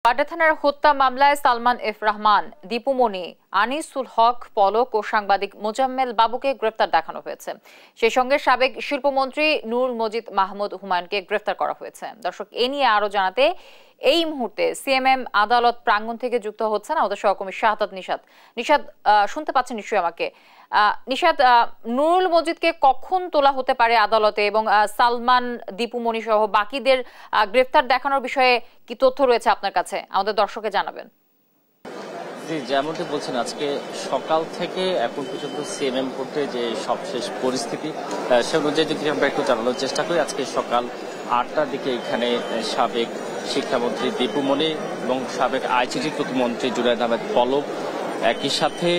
বাড্ডা থানার হত্যা মামলায় সালমান এফ রহমান, দীপু মনি, আনিসুল হক পলক ও সাংবাদিক মোজাম্মেল বাবুকে গ্রেফতার দেখানো হয়েছে। সেই সঙ্গে সাবেক শিল্পমন্ত্রী নুরুল মজিদ মাহমুদ হুমায়ুনকে গ্রেফতার করা হয়েছে। দর্শক, এ নিয়ে আরো জানাতে এই মুহূর্তে সিএমএম আদালত প্রাঙ্গণ থেকে যুক্ত হচ্ছেন আমাদের সহকর্মী শাহাদাত নিশাত। নিশাত, শুনতে পাচ্ছেন নিশ্চয়ই আমাকে? নিশাত, নুরুল মজিদকে কখন তোলা হতে পারে আদালতে এবং সালমান, দীপু মনি সহ বাকিদের গ্রেফতার দেখানোর বিষয়ে কি তথ্য রয়েছে আপনার কাছে? আমাদের দর্শককে জানাবেন। যেমনটি বলছেন, আজকে সকাল থেকে এখন পর্যন্ত সিএমএম কোর্টে যে সবশেষ পরিস্থিতি সে অনুযায়ী যদি আমরা একটু জানানোর চেষ্টা করি, আজকে সকাল 8টার দিকে এখানে সাবেক শিক্ষামন্ত্রী দীপু মনি এবং সাবেক আইসিটি প্রতিমন্ত্রী জুনায়েদ আহমেদ পলক, একই সাথে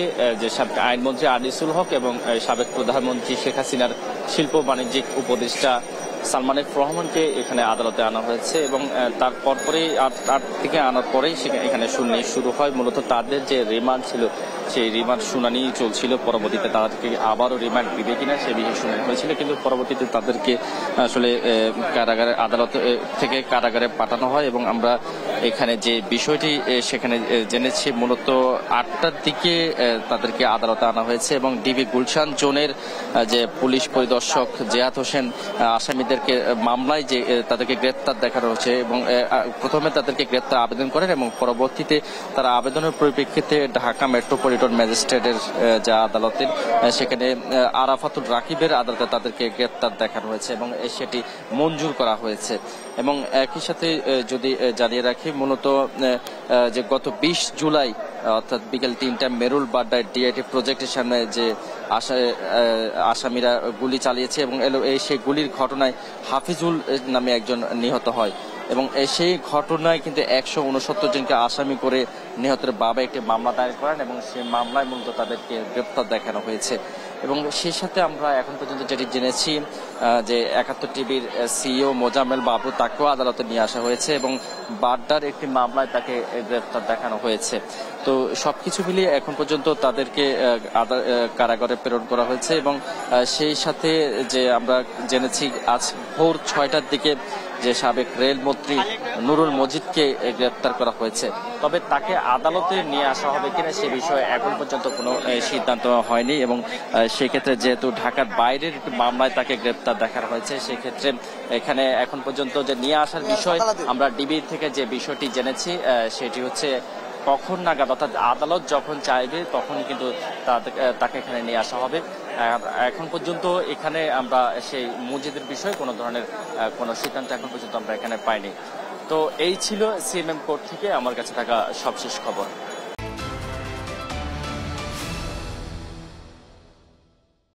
যে সাবেক আইনমন্ত্রী আনিসুল হক এবং সাবেক প্রধানমন্ত্রী শেখ হাসিনার শিল্প বাণিজ্যিক উপদেষ্টা সালমান এফ রহমানকে এখানে আদালতে আনা হয়েছে এবং তার পরপরই 8 থেকে আনার পরেই এখানে শুনানি শুরু হয়। মূলত তাদের যে রিমান্ড ছিল সেই রিমান্ড শুনানি চলছিল। পরবর্তীতে তাদেরকে আবারও রিমান্ড দিবে কিনা সে বিষয়ে শুনানি হয়েছিল, কিন্তু পরবর্তীতে তাদেরকে আসলে কারাগারে আদালত থেকে কারাগারে পাঠানো হয় এবং আমরা এখানে যে বিষয়টি সেখানে জেনেছি, মূলত 8টার দিকে তাদেরকে আদালতে আনা হয়েছে এবং ডিবি গুলশান জোনের যে পুলিশ পরিদর্শক জিয়াদ হোসেন আসামিদেরকে মামলায় যে তাদেরকে গ্রেপ্তার দেখানো হয়েছে এবং প্রথমে তাদেরকে গ্রেপ্তার আবেদন করেন এবং পরবর্তীতে তারা আবেদনের পরিপ্রেক্ষিতে ঢাকা মেট্রোপলিটন ম্যাজিস্ট্রেটের যা আদালতের সেখানে আরাফাতুল রাকিবের আদালতে তাদেরকে গ্রেপ্তার দেখানো হয়েছে এবং সেটি মঞ্জুর করা হয়েছে। এবং একই সাথে যদি জানিয়ে রাখি, মূলত যে গত 20 জুলাই অর্থাৎ বিকেল 3টা মেরুল বাড্ডায় ডিআইটি প্রজেক্টের সামনে যে আসামিরা গুলি চালিয়েছে এবং সেই গুলির ঘটনায় হাফিজুল নামে একজন নিহত হয় এবং সেই ঘটনায় কিন্তু 169 জনকে আসামি করে নিহতের বাবা একটি মামলা দায়ের করেন এবং সেই মামলায় মূলত তাদেরকে গ্রেপ্তার দেখানো হয়েছে। এবং সেই সাথে আমরা এখন পর্যন্ত যেটি জেনেছি যে 71 টিভির সিইও মোজাম্মেল বাবু, তাকেও আদালতে নিয়ে আসা হয়েছে এবং বাড্ডার একটি মামলায় তাকে গ্রেপ্তার দেখানো হয়েছে। তো সবকিছু মিলিয়ে এখন পর্যন্ত তাদেরকে কারাগারে প্রেরণ করা হয়েছে এবং সেই সাথে যে আমরা জেনেছি আজ ভোর 6টার দিকে যে সাবেক রেলমন্ত্রী নুরুল মজিদকে গ্রেপ্তার করা হয়েছে। তবে তাকে আদালতে নিয়ে আসা হবে কিনা সে বিষয়ে এখন পর্যন্ত কোনো সিদ্ধান্ত হয়নি এবং সেক্ষেত্রে যেহেতু ঢাকার বাইরের একটি মামলায় তাকে গ্রেপ্তার দেখানো হয়েছে, সেক্ষেত্রে এখানে এখন পর্যন্ত যে নিয়ে আসার বিষয় আমরা ডিবি থেকে যে বিষয়টি জেনেছি সেটি হচ্ছে কখন নাগাদ, অর্থাৎ আদালত যখন চাইবে তখনই কিন্তু তাকে এখানে নিয়ে আসা হবে। এখন পর্যন্ত এখানে আমরা সেই মসজিদের বিষয়ে কোনো ধরনের কোনো সিদ্ধান্ত এখন পর্যন্ত আমরা এখানে পাইনি। তো এই ছিল সিএমএম কোর্ট থেকে আমার কাছে থাকা সবশেষ খবর।